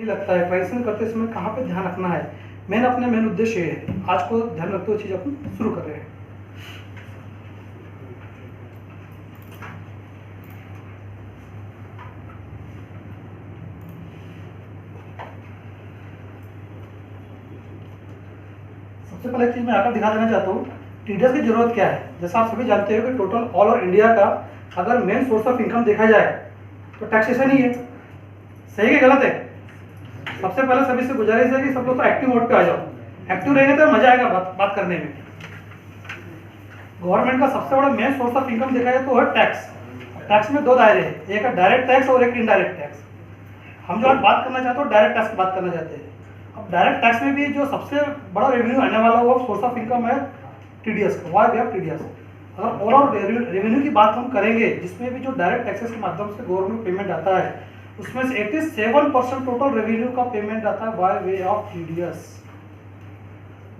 लगता है ट्रांजिशन करते समय कहाँ पे ध्यान रखना है। मेन उद्देश्य ये है, आज को ध्यान रखते हुए चीज़ अपन शुरू कर रहे हैं। सबसे पहले चीज़ मैं आकर दिखा देना चाहता हूँ टीडीएस की जरूरत क्या है। जैसा आप सभी जानते हो कि टोटल ऑल ओवर इंडिया का अगर मेन सोर्स ऑफ इनकम देखा जाए तो टैक्सेशन ही है। सही है गलत है? सबसे पहले सभी से गुजारिश है कि सब लोग तो एक्टिव मोड पे आ जाओ। एक्टिव रहेंगे तो मजा आएगा बात करने में। गवर्नमेंट का सबसे बड़ा मेन सोर्स ऑफ इनकम देखा जाए तो है टैक्स। टैक्स में दो दायरे हैं, एक है डायरेक्ट टैक्स और एक इनडायरेक्ट टैक्स। हम जो आज बात करना चाहते हो डायरेक्ट टैक्स की बात करना चाहते हैं। अब डायरेक्ट टैक्स में भी जो सबसे बड़ा रेवेन्यू आने वाला वो सोर्स ऑफ इनकम है टीडीएस का। Why we have TDS. अगर ओवरऑल रेवेन्यू की बात हम करेंगे जिसमें भी जो डायरेक्ट टैक्सेस के माध्यम से गवर्नमेंट पेमेंट आता है उसमें से 87% टोटल रेवेन्यू का पेमेंट आता है बाय वे ऑफ टीडीएस।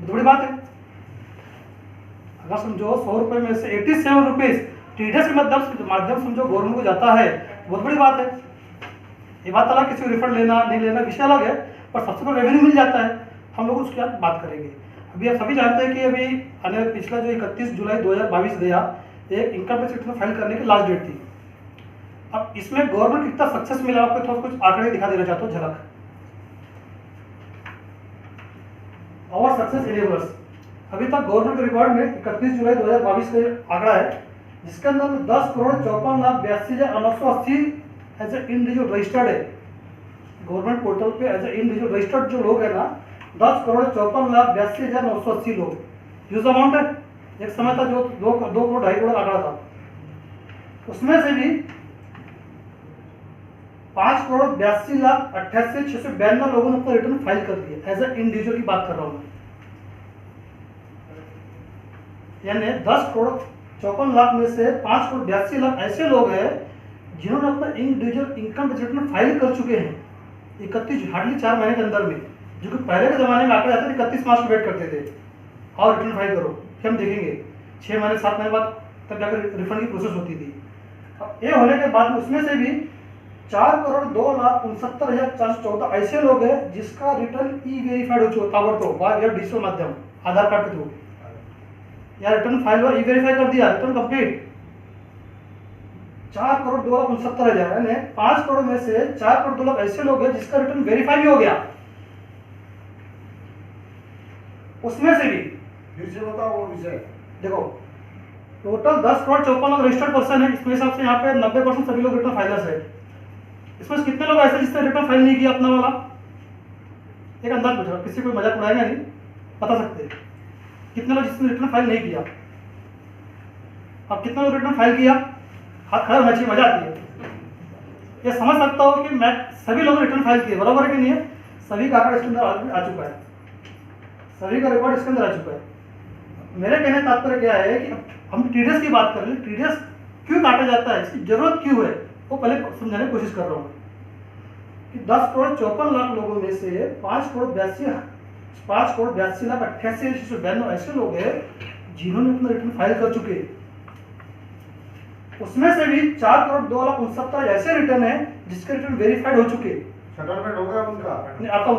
बड़ी बात है। अगर समझो 100 रुपए में से 87 रुपीज टीडीएस के माध्यम समझो गवर्नमेंट को जाता है, बहुत बड़ी बात है। ये बात अलग, किसी को रिफंड लेना नहीं लेना विषय अलग है, पर सबसे बड़ा रेवेन्यू मिल जाता है। हम लोग उसकी बात करेंगे। अभी आप सभी जानते हैं कि अभी पिछला जो 31 जुलाई 2022 गया, एक इनकम टैक्स रिटर्न फाइल करने की लास्ट डेट थी। अब इसमें गवर्नमेंट कितना सक्सेस मिला आपको थोड़ा कुछ आंकड़े दिखा देना चाहता हूँ, झलक। और सक्सेस एनेबलर्स अभी तक गवर्नमेंट के रिकॉर्ड में 31 जुलाई 2022 का आंकड़ा है, जिसके अंदर 10,54,82,980 एज ए इंडिविजुअल रजिस्टर्ड है। गवर्नमेंट पोर्टल पे एज ए इंडिविजुअल रजिस्टर्ड जो लोग है ना 10,54,82,980 लोग। ह्यूज अमाउंट है। एक समय था जो 2 करोड़ 2.5 करोड़ आंकड़ा था, उसमें से भी 5,82,88,692 लोगों ने अपना रिटर्न फाइल कर दिया। एज ए इंडिविजुअल की बात कर रहा हूं, यानी 10,54,00,000 में से 5,82,00,000 ऐसे लोग हैं जिन्होंने अपना individual income tax return file कर चुके हैं 31 हार्डली 4 महीने के अंदर में। जो कि पहले के जमाने में आंकड़े आते थे 31 मार्च को वेट करते थे और रिटर्न फाइल करो, फिर हम देखेंगे 6 महीने 7 महीने बाद तब जाकर रिफंड की प्रोसेस होती थी। अब ये होने के बाद उसमें से भी 4,02,69,414 ऐसे लोग हैं जिसका रिटर्न ई वेरीफाइड हो चुका ताबड़तोड़ बाय डिजिटल माध्यम, आधार कार्ड के थ्रू या रिटर्न फाइल हुआ, ई वेरीफाई कर दिया, रिटर्न कंप्लीट। 4,02,69,000 यानी 5 करोड़ में से 4 करोड़ 2 लाख ऐसे लोग हैं जिसका रिटर्न वेरीफाई भी हो गया। उसमें से भी बताओ वो विषय देखो, टोटल 10,54,00,000 रजिस्टर्ड पर्सन है। इसमें हिसाब से यहाँ पे 90% सभी लोग रिटर्न फाइलर्स है। इसमें कितने लोग ऐसे जिसने रिटर्न फाइल नहीं किया अपना वाला? एक अंदाज पूछा, किसी को मजाक उड़ाएगा नहीं, बता सकते हैं कितने लोग जिसने रिटर्न फाइल नहीं किया। अब कितने लोग रिटर्न फाइल किया? हाथ खड़ा होना चाहिए, मजा आती है। ये समझ सकता हूँ कि मैं सभी लोगों ने रिटर्न फाइल किया, बराबर है कि नहीं है? सभी का आंकड़ा इसके अंदर आ चुका है, सभी का रिकॉर्ड इसके अंदर आ चुका है। मेरे कहने का तात्पर्य क्या है कि हम टीडीएस की बात कर रहे हैं, टीडीएस क्यों काटा जाता है, इसकी जरूरत क्यों है, वो पहले समझाने की कोशिश कर रहा हूँ कि 10,54,00,000 लोगों में से 5,82,88,692 ऐसे लोग हैं जिन्होंने अपना रिटर्न फाइल कर चुके हैं। उसमें से भी 4,02,69,000 ऐसे रिटर्न है जिसके रिटर्न वेरीफाइड हो चुके। सेटलमेंट हो गया उनका, नहीं आता हूँ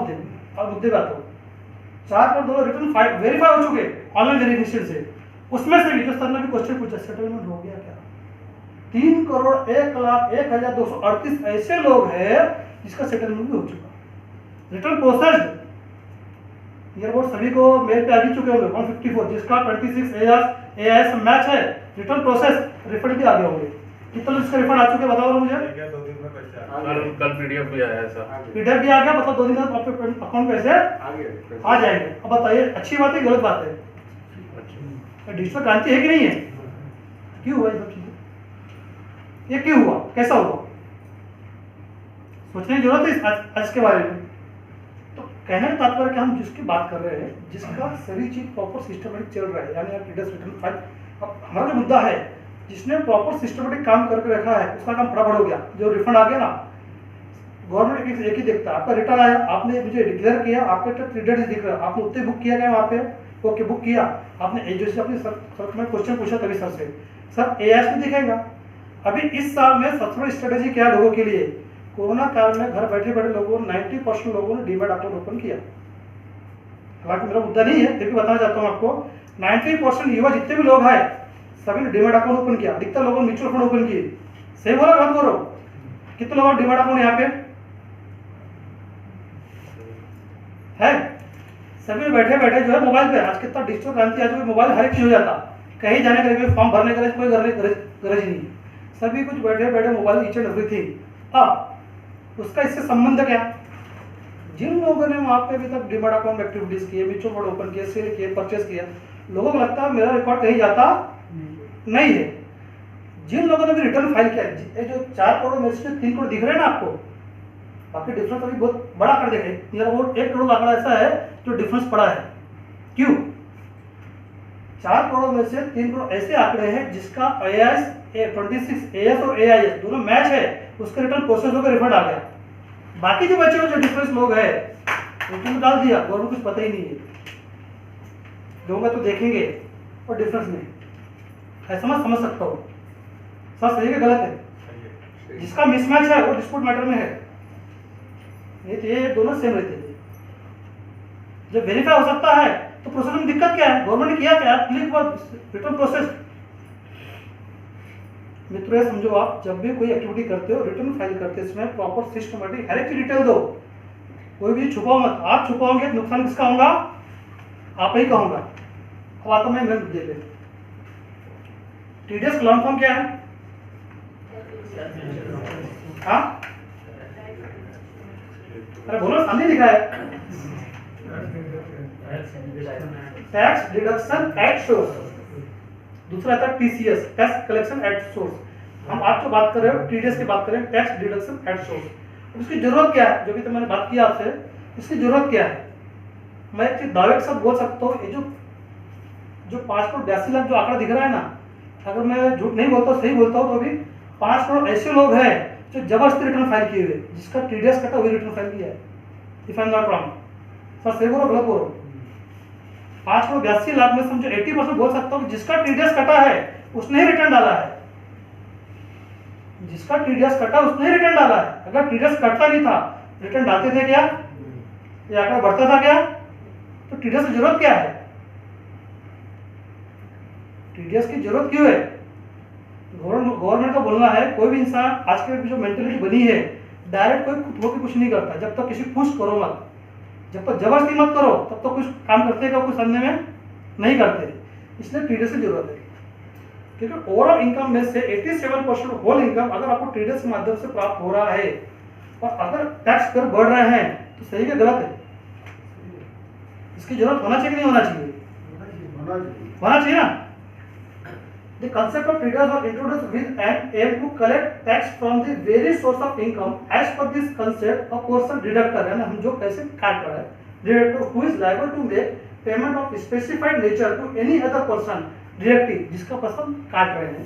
अब मुद्दे पे आता हूँ। 4,02,00,000 रिटर्न वेरीफाई हो चुके ऑनलाइन वेरिफिकेशन से। उसमें से भी जो सर ने भी क्वेश्चन पूछा सेटलमेंट हो गया क्या, 3,01,01,238 ऐसे लोग हैं जिसका सेटलमेंट भी हो चुका। रिटर्न प्रोसेस्ड ईयरबोर्ड सभी को मेल पे आ भी चुके होंगे 154, जिसका 26 AIS मैच है। रिटर्न प्रोसेस रिफंड भी आ गए होंगे। कितने लोग इसका रिफंड आ चुके बताओ मुझे? कल पीडीएफ भी आया है सर। पीडीएफ भी आ गया, मतलब 2 दिन में आपके अकाउंट पैसे आ जाएंगे। अब बताइए अच्छी बात है गलत बात है? डिजिटल क्रांति है कि नहीं है? क्यों हुआ ये सब चीजें? ये क्यों हुआ, कैसा हुआ, सोचने की जरूरत है आज के बारे में। तो कहने का तात्पर्य कि हम जिसकी बात कर रहे हैं, जिसका सभी चीज प्रॉपर सिस्टमेटिक चल रहा है, यानी टीडीएस रिटर्न फाइल। अब हमारा जो मुद्दा है, जिसने प्रॉपर सिस्टमेटिक काम करके रखा है उसका काम फटाफट हो गया। जो रिफंड आ गया ना, गवर्नमेंट एक ही देखता है, आपका रिटर्न आया, आपने मुझे डिक्लेयर किया, आपके 3 डेज दिख रहा है, आपने उतने बुक किया गया वहाँ पे, ओके बुक किया आपने, जैसे अपने सर में क्वेश्चन पूछा तभी सर AIS में दिखेगा। अभी इस साल में सबसे बड़ी स्ट्रेटेजी क्या है लोगों के लिए कोरोना काल में घर बैठे बैठे लोगों 90% लोगों ने डीमैट अकाउंट ओपन किया। हालांकि मेरा मुद्दा नहीं है, फिर भी बताना चाहता हूँ आपको, 90% युवा जितने भी लोग हैं सभी ने डीमैट अकाउंट ओपन किया। अधिकतर लोगों ने म्यूचुअल फंड ओपन किए। सही बोला गलत बोलो? कितने लोगों ने डीमैट अकाउंट यहाँ पे है? सभी बैठे बैठे जो है मोबाइल पे, आज कितना डिजिटल क्रांति, आज कोई मोबाइल हर एक चीज हो जाता, कहीं जाने के लिए फॉर्म भरने के लिए कोई गरज नहीं, सभी कुछ बैठे बैठे मोबाइल ईच एंड एवरीथिंग। अब उसका इससे संबंध क्या? जिन लोगों ने वहां पे अभी तक डीमैट अकाउंट एक्टिविटीज किए, म्यूचुअल फंड ओपन किए, सेल किए, परचेस किया, लोगों को लगता है मेरा रिकॉर्ड कहीं जाता नहीं है। जिन लोगों ने भी रिटर्न फाइल किया, ये जो 4 करोड़ में से 3 करोड़ दिख रहे हैं ना आपको, बाकी डिफरेंस अभी बहुत बड़ा आंकड़ा देख रहे हैं। वो 1 करोड़ आंकड़ा ऐसा है जो डिफरेंस पड़ा है। क्यों? 4 करोड़ में से 3 करोड़ ऐसे आंकड़े हैं जिसका AIS 26 AS और AIS दोनों मैच है, उसके रिटर्न प्रोसेस होकर रिफंड आ गया। बाकी जो बचे हुए जो डिफरेंस लोग हैं उनको डाल दिया, गवर्नमेंट कुछ पता ही नहीं है, लोग तो देखेंगे और डिफरेंस नहीं ऐसा मैं समझ सकता हूँ। सर सही है गलत है? जिसका मिसमैच है वो डिस्प्यूट मैटर में है, नहीं तो ये दोनों सेम रहते थे। जब वेरीफाई हो सकता है तो प्रोसेस में दिक्कत क्या है? गवर्नमेंट ने किया क्या? Click return process. मित्रों ये समझो, आप जब भी कोई एक्टिविटी करते हो, रिटर्न फाइल करते हो, इसमें प्रॉपर सिस्टमेटिक हर एक की डिटेल दो, कोई भी छुपाओ मत। आप छुपाओगे तो नुकसान किसका होगा? आप ही का होगा। अब आता मैं मेन मुद्दे पे, टीडीएस लॉन्ग फॉर्म क्या है? हाँ अरे बोलो, सामने लिखा है टैक्स डिडक्शन एट सोर्स। दूसरा था TCS, tax collection at source. हम आज जो बात कर रहे हो TDS की बात करें, टैक्स डिडक्शन एट सोर्स। उसकी जरूरत क्या है? जो भी तो मैंने बात किया आपसे, इसकी जरूरत क्या है? मैं एक चीज दावे के साथ बोल सकता हूँ, ये जो 5 करोड़ 82 लाख जो आंकड़ा दिख रहा है ना, अगर मैं झूठ नहीं बोलता सही बोलता हूँ तो अभी 5 करोड़ ऐसे लोग हैं जो जबरदस्ती रिटर्न फाइल किए हुए, जिसका TDS कटा वही रिटर्न फाइल किया है। If I am not wrong, sir सही बोलो गलत बोलो? 5 करोड़ 82 लाख में समझो 80% बोल सकता हूँ जिसका TDS कटा है उसने ही रिटर्न डाला है। जिसका TDS कटा उसने ही रिटर्न डाला है। अगर TDS कटता नहीं था, रिटर्न डालते थे क्या? ये आंकड़ा बढ़ता था क्या? तो TDS की जरूरत क्या है? TDS की जरूरत क्यों है? गवर्नमेंट का बोलना है, कोई भी इंसान आज के जो मेंटेलिटी बनी है, डायरेक्ट कोई खुद होकर कुछ नहीं करता। जब तक किसी पुश करो मत, जब तक जबरदस्ती मत करो, तब तक कुछ काम करते हैं, कुछ समझने में नहीं करते। इसलिए TDS की जरूरत है, क्योंकि ओवरऑल इनकम में से 87% होल इनकम अगर आपको TDS के माध्यम से प्राप्त हो रहा है और अगर टैक्स कर बढ़ रहे हैं तो सही है गलत है? इसकी जरूरत होना चाहिए कि नहीं होना चाहिए? होना चाहिए ना। The concept of TDS was introduced with an aim to collect tax from the various source of income. As per this concept, a person deductor, यानी हम जो पैसे काट रहे हैं, deductor who is liable to make payment of specified nature to any other person, directly जिसका person काट रहे हैं,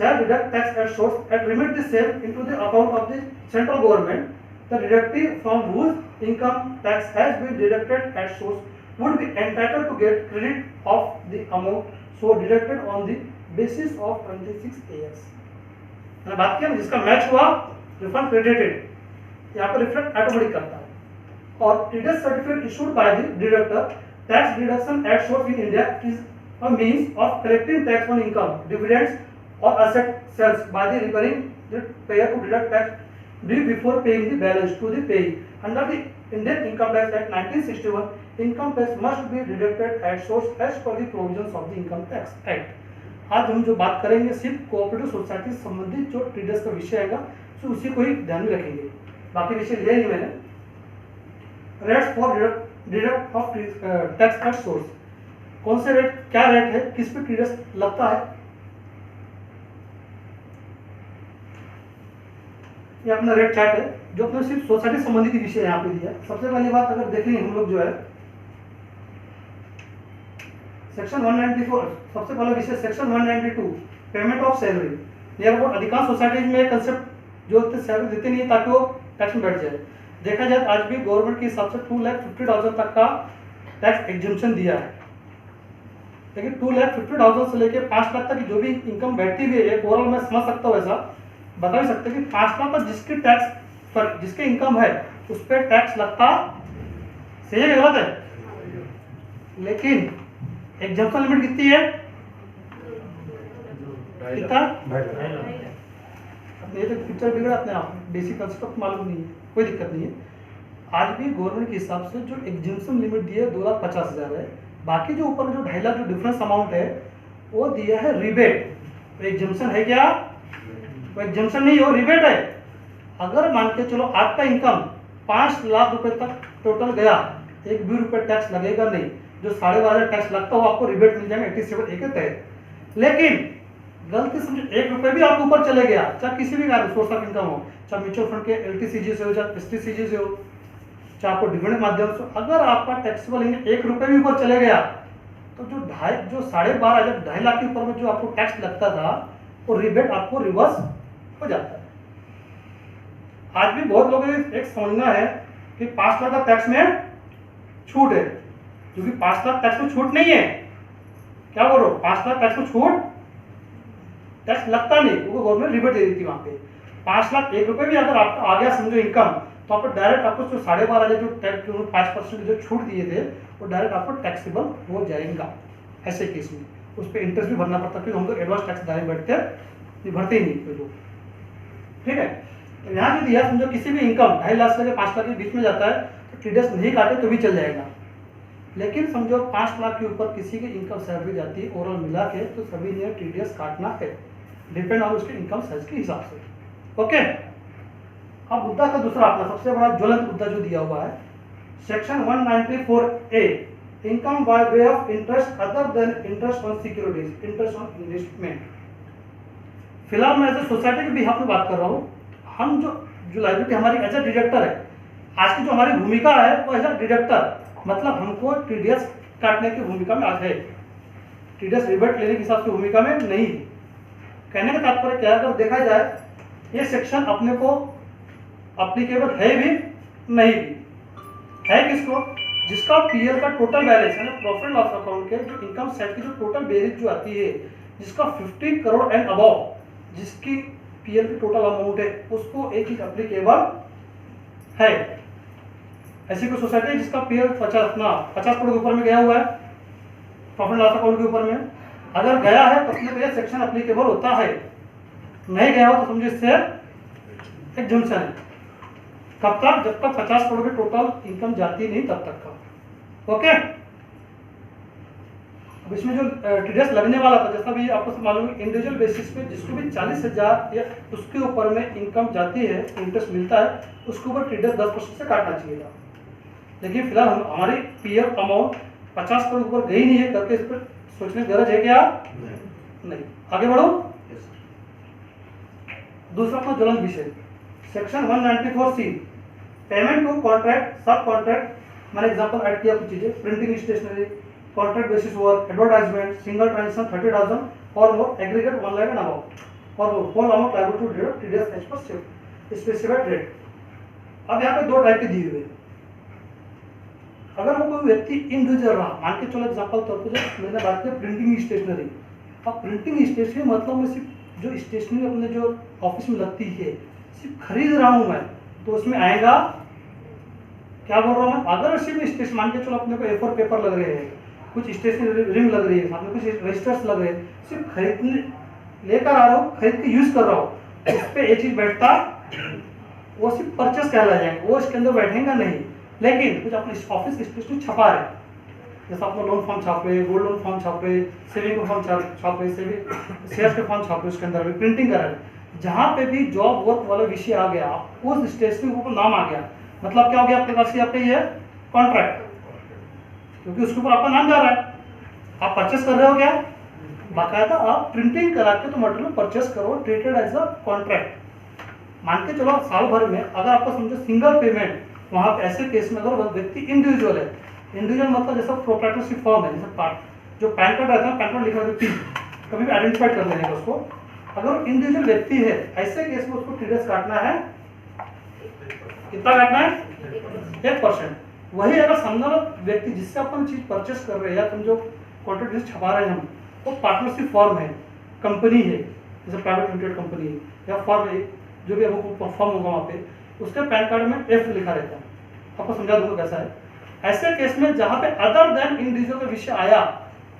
shall deduct tax at source and remit the same into the account of the central government. The deductee from whose income tax has been deducted at source would be entitled to get credit of the amount so deducted on the basis of 26 AS। मैंने बात किया ना, जिसका match हुआ refund credited, यहाँ पर reflect automatic करता है। और TDS certificate issued by the deductor, tax deduction at source in India is a means of collecting tax on income, dividends और asset sales by the requiring payer to deduct tax due before paying the balance to the payee. Under the Indian Income Tax Act 1961, income tax must be deducted at source as per the provisions of the Income Tax Act। आज हम जो बात करेंगे सिर्फ cooperative society से संबंधित जो TDS का विषय आएगा, तो उसी को ही ध्यान में रखेंगे, बाकी विषय लिया नहीं मैंने। Rates for deduct of tax at source, कौन से रेट, क्या रेट है, किस पे TDS लगता है, ये अपना रेट चार्ट है जो अपने सिर्फ सोसाइटी संबंधित विषय यहाँ पे दिया। सबसे पहली बात अगर देखेंगे हम लोग जो है सेक्शन 194, सबसे पहला विषय section 192 payment of salary. Near about अधिकांश सोसाइटीज में कंसेप्ट जो सैलरी देते नहीं है ताकि वो टैक्स में बैठ जाए। देखा जाए आज भी गवर्नमेंट के हिसाब से 2,50,000 तक का टैक्स एग्जम्पशन दिया है, लेकिन 2,50,000 से लेकर 5 लाख तक की जो भी इनकम बैठती हुई है, ओवरऑल मैं समझ सकता हूँ ऐसा, बता भी सकते हैं कि 5 लाख पर जिसकी टैक्स पर जिसके इनकम है उस पर टैक्स लगता, सही है कि गलत है? लेकिन एग्जम्पशन लिमिट कितनी है? कितना? ये तो पिक्चर बिगड़ा अपने आप, बेसिक कंसेप्ट मालूम नहीं है, कोई दिक्कत नहीं है। आज भी गवर्नमेंट के हिसाब से जो एग्जम्पशन लिमिट दी है 2,50,000 है, बाकी जो ऊपर जो 2.5 लाख जो डिफरेंस अमाउंट है वो दिया है रिबेट। तो एग्जम्पशन है क्या? वो एग्जम्पशन नहीं हो, रिबेट है। अगर मान के चलो आपका इनकम 5 लाख रुपए तक टोटल गया, एक भी रुपये टैक्स लगेगा नहीं, जो 12,500 टैक्स लगता हो आपको रिबेट मिल जाएगा 87A के तहत। लेकिन गलती समझो 1 रुपये भी आपके ऊपर चले गया, चाहे किसी भी कारण सोर्स ऑफ इनकम हो, चाहे म्यूचुअल फंड के LTCG से हो, चाहे STCG से हो, चाहे आपको डिविडेंड माध्यम से, अगर आपका टैक्सेबल इनकम 1 रुपये भी ऊपर चले गया तो जो 12,500 लाख के ऊपर में जो आपको टैक्स लगता था वो रिबेट आपको रिवर्स हो जाता है। आज भी बहुत लोगों को एक समझना है कि 5 लाख का टैक्स में छूट है, क्योंकि 5 लाख टैक्स में छूट नहीं है। क्या बोल रहे हो? 5 लाख टैक्स में छूट, टैक्स लगता नहीं, क्योंकि गवर्नमेंट रिबेट दे देती वहां पे। 5 लाख 1 रुपये भी अगर आपका आ गया समझो इनकम, तो आपको डायरेक्ट आपको जो 12,500 जो टैक्स 5% जो छूट दिए थे वो डायरेक्ट आपको टैक्सेबल हो जाएगा। ऐसे केस में उस पर इंटरेस्ट भी भरना पड़ता है, क्योंकि हम लोग एडवांस टैक्स डायरेक्ट भरते ही नहीं कोई लोग। ठीक है, तो यहाँ जो दिया समझो किसी भी इनकम 2.5 लाख से 5 लाख के बीच में जाता है तो टीडीएस नहीं काटे तो भी चल जाएगा। लेकिन समझो 5 लाख के ऊपर किसी की इनकम सैलरी जाती है ओवरऑल मिला के, तो सभी ने टीडीएस काटना है, डिपेंड ऑन उसके इनकम साइज के हिसाब से। ओके, अब मुद्दा का दूसरा अपना सबसे बड़ा ज्वलंत मुद्दा जो दिया हुआ है section 194A, income by way of interest other than interest on securities, interest on investment. फिलहाल मैं एज ए सोसाइटी के बिहाफ में बात कर रहा हूँ। हम जो लाइबिलिटी हमारी एज ए डिडक्टर है, आज की जो हमारी भूमिका है वो एज ए डिडक्टर, मतलब हमको टीडीएस काटने की भूमिका में आज है, टीडीएस रिबेट लेने के हिसाब से भूमिका में नहीं। कहने का तात्पर्य क्या है, अगर देखा जाए ये सेक्शन अपने को अप्लीकेबल है भी नहीं भी है। किसको? जिसका पीएल का टोटल बैलेंस है ना, प्रॉफिट लॉस अकाउंट के जो इनकम सेट की जो टोटल बेरीज जो आती है, जिसका 50 करोड़ एंड अबव जिसकी पीएल की टोटल अमाउंट है, उसको एक चीज अप्लीकेबल है। ऐसी कोई सोसाइटी है जिसका पीएल 50 करोड़ के ऊपर में गया हुआ है प्रॉफिट लॉस अकाउंट के ऊपर में, अगर गया है तो अपने को सेक्शन अप्लीकेबल होता है, नहीं गया हो तो समझो इससे एग्जम्पशन है। कब तक? जब तक 50 करोड़ की टोटल इनकम जाती नहीं तब तक का। ओके, अब इसमें जो टीडीएस लगने वाला था, जैसा भी आपको मालूम है, इंडिविजुअल बेसिस पे जिसको भी 40,000 या उसके ऊपर में इनकम जाती है, इंटरेस्ट मिलता है, उसके ऊपर टीडीएस 10% से काटना चाहिए था। लेकिन फिलहाल हमारी पीएफ अमाउंट 50 करोड़ ऊपर गई नहीं है करके इस पर सोचने की गरज है क्या? नहीं। आगे बढ़ो। दूसरा अपना ज्वलंत विषय section 194C, payment to contract sub contract. मैंने एग्जांपल ऐड किया कुछ चीजें, printing stationery, contract basis work, advertisement, single transaction 30,000 और more, aggregate 1 lakh and above और whole amount liable to deduct TDS as per specified rate. अब यहाँ पे दो टाइप के दिए हुए हैं। अगर वो कोई व्यक्ति इंडिविजुअल रहा, मान के चलो एग्जांपल तौर पर जो मैंने बात की प्रिंटिंग स्टेशनरी, अब प्रिंटिंग स्टेशनरी मतलब मैं सिर्फ जो स्टेशनरी अपने जो ऑफिस में लगती है सिर्फ खरीद रहा हूँ मैं, तो उसमें आएगा, क्या बोल रहा हूँ मैं, अगर सिर्फ स्टेशन मान के चलो अपने को A4 पेपर लग रहे हैं, कुछ स्टेशनरी रिंग लग रही है, साथ में कुछ रजिस्टर्स लग रहे हैं, सिर्फ खरीदने लेकर आ रहा हूँ, खरीद के यूज कर रहा हूँ, उस पर ये चीज बैठता वो सिर्फ परचेस कहला जाएगा, वो इसके अंदर बैठेगा नहीं। लेकिन कुछ अपने ऑफिस स्टेशनरी छपा है, जैसे अपना लोन फॉर्म छाप रहे, गोल्ड लोन फॉर्म छाप रहे, सेविंग फॉर्म छाप रहे, शेयर के फॉर्म छाप रहे, उसके अंदर भी प्रिंटिंग कर रहे हैं। जहाँ पे भी जॉब वर्क वाला विषय आ गया, उस स्टेशनरी के ऊपर नाम आ गया, मतलब क्या हो गया आपके पास आपका ये कॉन्ट्रैक्ट, क्योंकि उसके ऊपर आपका नाम जा रहा है। आप परचेस कर रहे हो क्या, बाकायदा आप प्रिंटिंग करा के तो मटेरियल परचेस करो, ट्रीटेड एज अ कॉन्ट्रैक्ट। मान के चलो साल भर में अगर आपको समझो सिंगल पेमेंट, वहाँ पे ऐसे केस में अगर व्यक्ति इंडिविजुअल है, इंडिविजुअल मतलब जैसा प्रोप्राइटरशिप फॉर्म है, जैसे जो पैन कार्ड रहता है, पैन कार्ड लिखा व्यक्ति कभी भी आइडेंटिफाइड कर लेने का उसको, अगर इंडिविजुअल व्यक्ति है ऐसे केस में उसको टीडीएस काटना है, कितना काटना है? 1%। वही अगर सामने वाला व्यक्ति जिससे अपन चीज परचेस कर रहे हैं या तुम जो कॉन्ट्रैक्ट छपा रहे हैं हम, वो पार्टनरशिप फॉर्म है, कंपनी है, जैसे प्राइवेट लिमिटेड कंपनी है या फॉर्म जो भी आपको फॉर्म होगा वहाँ पे, उसके पैन कार्ड में एफ लिखा रहता है। आपको समझा दूंगा कैसा है। ऐसे केस में जहाँ पे अदर देन इंडिविजुअल का विषय आया,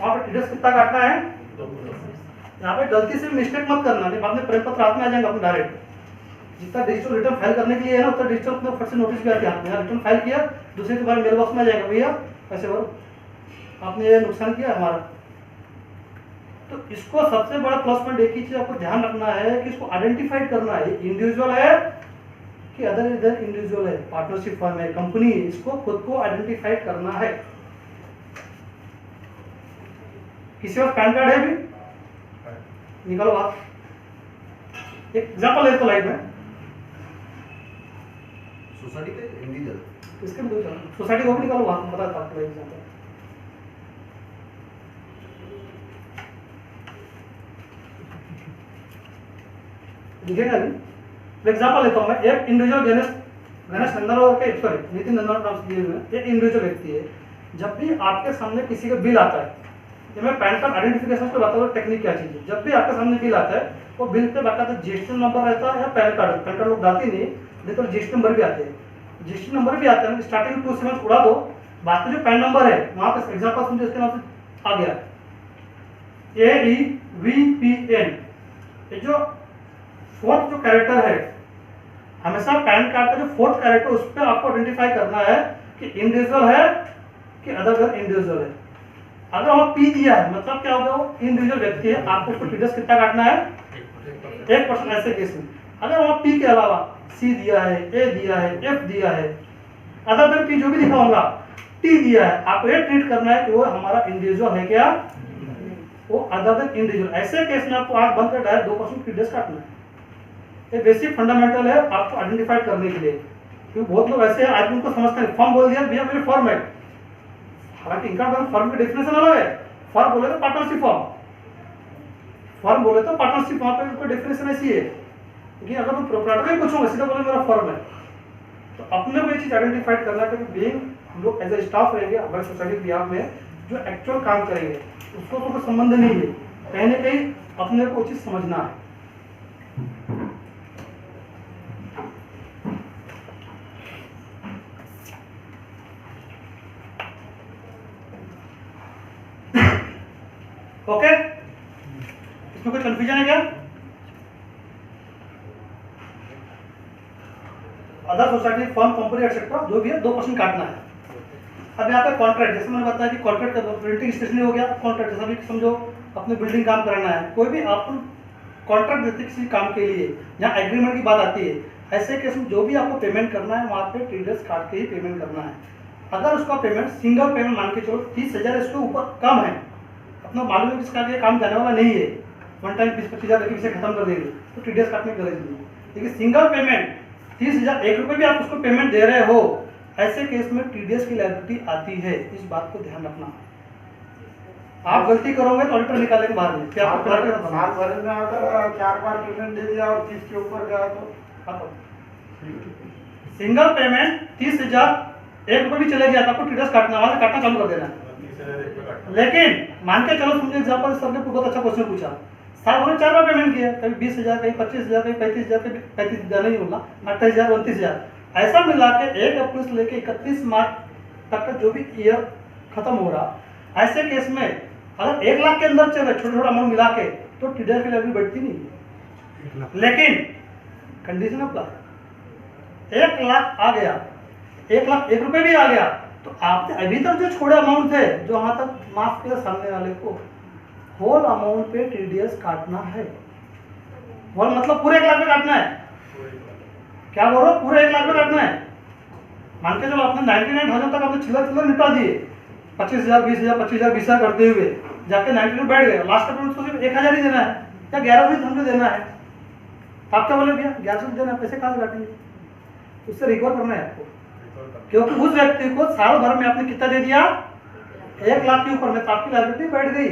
वहाँ पे टीडीएस कितना काटना है? यहाँ पे गलती से मिस्टेक मत करना, नहीं बाद में प्रेम पत्र हाथ में आ जाएंगे अपने डायरेक्ट। जितना डिजिटल रिटर्न फाइल करने के लिए है ना, उतना डिजिटल अपने फट से नोटिस भी आती है। यहाँ रिटर्न फाइल किया, दूसरे के बाद मेल बॉक्स में आ जाएगा, भैया ऐसे बोलो आपने ये नुकसान किया हमारा। तो इसको सबसे बड़ा प्लस पॉइंट एक ही चीज आपको ध्यान रखना है कि इसको आइडेंटिफाइड करना है, इंडिविजुअल है कि अदर इधर इंडिविजुअल है, पार्टनरशिप फर्म है, कंपनी है, इसको खुद को आइडेंटिफाइड करना है। किसी और पैन कार्ड है अभी? निकालो बात। एक एग्जांपल ले तो लाइट में सोसाइटी के इंडिविजुअल, इसके भी दो चार सोसाइटी को भी निकालो बात, बताता हूं आपको एग्जांपल। दिखेगा नहीं। एग्जांपल लेता हूं मैं। एक इंडिविजुअल गणेश नंदनवार के, सॉरी नितिन नंदनवार नाम से दिए हुए हैं, एक इंडिविजुअल व्यक्ति है। जब भी आपके सामने किसी का बिल आता है, ये मैं पैन कार्ड आइडेंटिफिकेशन को बता दूं टेक्निक क्या चीज है। जब भी आपके सामने बिल आता है, वो बिल पे बाकायदा जीएसटी नंबर रहता है या पैन कार्ड लोग डालते नहीं, नहीं तो जीएसटी नंबर भी आते हैं। जीएसटी नंबर भी आता है, स्टार्टिंग 2 सेवन उड़ा दो, बाद में जो पैन नंबर है वहां पे एग्जांपल समझो, इसके नाम से आ गया AEVPN। ये जो फोर्थ जो कैरेक्टर है, हमेशा पैन कार्ड का जो फोर्थ कैरेक्टर, उस पर आपको आइडेंटिफाई करना है कि इंडिविजुअल है कि अदर इंडिविजुअल है। अगर वहाँ P दिया है, मतलब क्या होगा, वो इंडिविजुअल व्यक्ति है, आपको उसको टीडीएस कितना काटना है? 1%। ऐसे केस में अगर वहाँ P के अलावा C दिया है, A दिया है, F दिया है, अदर देन P जो भी लिखा होगा, T दिया है, आपको ये ट्रीट करना है कि वो हमारा इंडिविजुअल है क्या, वो अदर देन इंडिविजुअल। ऐसे केस में आपको आंख बंद कर डायरेक्ट 2% टीडीएस काटना है। ये बेसिक फंडामेंटल है आपको आइडेंटिफाई करने के लिए, क्योंकि बहुत लोग ऐसे हैं आज उनको समझते हैं, फॉर्म बोल दिया भैया मेरी फॉर्म है, हालांकि इनकम टैक्स फॉर्म की डेफिनेशन अलग है। फॉर्म बोले तो पार्टनरशिप फॉर्म बोले तो पार्टनरशिप, वहां पे उनको डेफिनेशन ऐसी है कि अगर तुम प्रोप्राइटर ही पूछोगे सीधा बोले मेरा फॉर्म है। तो अपने को ये चीज आइडेंटिफाइड करना है कि बीइंग हम लोग एज ए स्टाफ रहेंगे हमारे सोसाइटी के बिहाफ में, जो एक्चुअल काम करेंगे उसको तो कोई संबंध नहीं है, कहीं ना कहीं अपने को चीज समझना है। ओके, इसमें कोई कंफ्यूजन है क्या? Other society form company etcetera जो भी है 2% काटना है। अब यहाँ पे कॉन्ट्रैक्ट, जैसे मैंने बताया कि कॉन्ट्रैक्ट का प्रिंटिंग स्टेशनरी हो गया, कॉन्ट्रैक्ट जैसा भी समझो अपने बिल्डिंग काम कराना है, कोई भी आप कॉन्ट्रैक्ट देते किसी काम के लिए, जहाँ एग्रीमेंट की बात आती है, ऐसे केस में जो भी आपको पेमेंट करना है वहाँ पे टीडीएस काट के ही पेमेंट करना है। अगर उसका पेमेंट सिंगल पेमेंट मान के चलो 30,000 इसके ऊपर कम है, अपना मालूम है किसका ये काम जाने वाला नहीं है, वन टाइम 20-25,000 लेके इसे खत्म कर देंगे तो टीडीएस काटने की जरूरत नहीं है। लेकिन सिंगल पेमेंट 30,000 1 रुपये भी आप उसको पेमेंट दे रहे हो, ऐसे केस में टीडीएस की लायबिलिटी आती है। इस बात को ध्यान रखना। आप गलती करोगे तो ऑडिटर निकालेंगे बाहर में, क्या आपको साल भर में अगर 4 बार पेमेंट दे दिया और 30 के ऊपर गया तो सिंगल पेमेंट 30,000 1 रुपये भी चले गया तो आपको टीडीएस काटना, वहां से काटना चालू कर देना। लेकिन मान के चलो, समझो एग्जांपल सर ने बहुत अच्छा क्वेश्चन पूछा, साल भर में 4 बार पेमेंट किया, कभी 20,000, कभी 25,000, कभी 35,000, कभी 35,000 नहीं बोलना 28,000, 29,000, ऐसा मिला के 1 अप्रैल से लेके 31 मार्च तक का जो भी ईयर खत्म हो रहा, ऐसे केस में अगर 1 लाख के अंदर चले छोटा छोटा अमाउंट मिला के तो टीडीएस की लेवल बढ़ती नहीं। लेकिन कंडीशन अप्लाई, 1 लाख आ गया, 1 लाख 1 रुपये भी आ गया तो आपने अभी तक जो छोड़े अमाउंट थे, जो वहां तक माफ किया सामने वाले को, होल अमाउंट पे टीडीएस काटना है। होल मतलब पूरे 1 लाख पे काटना है। क्या बोल रहा हूँ, पूरे 1 लाख पे काटना है। मान के चलो आपने 99,000 तक आपने चिल्लर निपटा दिए, 25,000, 20,000, 25,000, 20,000 करते हुए जाके 99 बैठ गए, लास्ट का पेमेंट सिर्फ 1,000 ही देना है या 1100 हमको देना है। आप क्या बोले भैया 1100 देना है, पैसे कहाँ से काटेंगे? उससे रिकवर करना है आपको, क्योंकि उस व्यक्ति को साल भर में आपने कितना दे दिया, 1 लाख के ऊपर में, तो आपकी लायबिलिटी बैठ गई।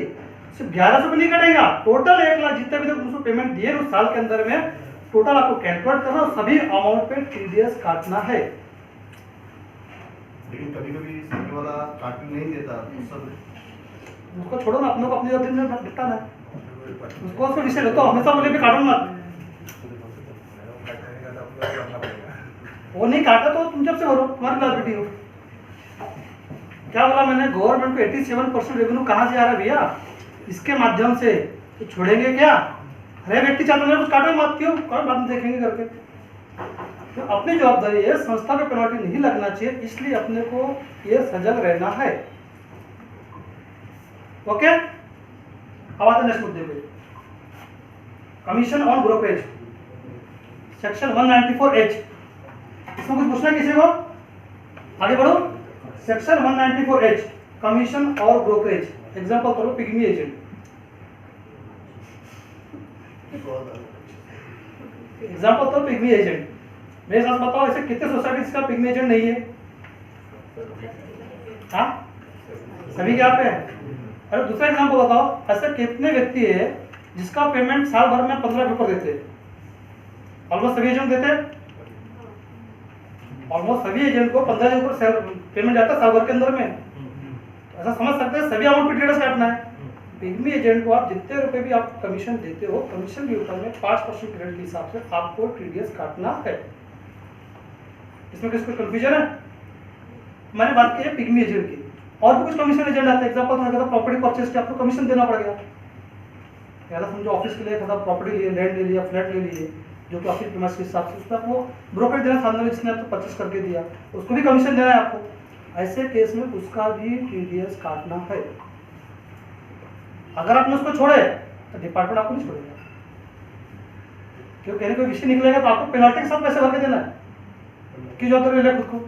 सिर्फ 1100 नहीं कटेगा, टोटल 1 लाख जितने भी तक उसको पेमेंट दिए उस साल के अंदर में टोटल आपको कैलकुलेट करना और सभी अमाउंट पे टीडीएस काटना है। लेकिन कभी कभी सामने वाला काटने नहीं देता तो सब उसको छोड़ो ना, अपने को अपनी दिन में निपटाना है, उसको डिसाइड हो तो हमेशा बोले भी काटो मत। करना पड़ेगा। वो नहीं काटा तो तुम जब से भरो, तुम्हारी लाइबिलिटी हो। क्या बोला मैंने, गवर्नमेंट को 87% रेवेन्यू कहाँ से आ रहा है भैया, इसके माध्यम से। तो छोड़ेंगे क्या? हर व्यक्ति चाहता है कुछ काटो मत, क्यों कोई बात नहीं देखेंगे करके। तो अपनी जवाबदारी है, संस्था पे पेनल्टी नहीं लगना चाहिए, इसलिए अपने को ये सजग रहना है। ओके, अब आते नेक्स्ट मुद्दे पे, commission on brokerage, section 194H। इसमें कुछ पूछना है किसी को? आगे बढ़ो। सेक्शन 194H, कमीशन और ब्रोकरेज। एग्जांपल करो, पिग्मी एजेंट। एग्जांपल तो पिग्मी एजेंट। मेरे साथ बताओ, ऐसे कितने सोसाइटीज का पिग्मी एजेंट नहीं है? हाँ, सभी के यहाँ पे है। अरे दूसरा एग्जांपल बताओ, ऐसे कितने व्यक्ति है जिसका पेमेंट साल भर में 15 पेपर देते हैं? ऑलमोस्ट सभी एजेंट देते हैं। ऑलमोस्ट सभी एजेंट को 15 पेपर पेमेंट जाता है साल भर के अंदर में। ऐसा समझ सकते हैं सभी अमाउंट पे टीडीएस काटना है। पिग्मी एजेंट को आप जितने रुपए भी आप कमीशन देते हो, कमीशन के ऊपर में 5% क्रेडिट के हिसाब से आपको टीडीएस काटना है। इसमें किसको कंफ्यूजन है? मैंने बात की है पिग्मी एजेंट की। और भी कुछ कमीशन एजेंट आता है। एग्जांपल प्रॉपर्टी परचेज के आपको कमीशन देना पड़ गया, या समझो ऑफिस के लिए प्रॉपर्टी लिए, लैंड ले लिया, फ्लैट ले लिए, जो कि ऑफिस प्रीमाइस के हिसाब से उसमें आपको ब्रोकर देना, सामने में जिसने आपको परचेस करके दिया उसको भी कमीशन देना है आपको। ऐसे केस में उसका भी टीडीएस काटना है। अगर आपने उसको छोड़े तो डिपार्टमेंट आपको नहीं छोड़ेगा, क्योंकि कोई विषय निकलेगा तो आपको पेनल्टी के साथ पैसे भर के देना है। की जवाबदारी ले खुद को।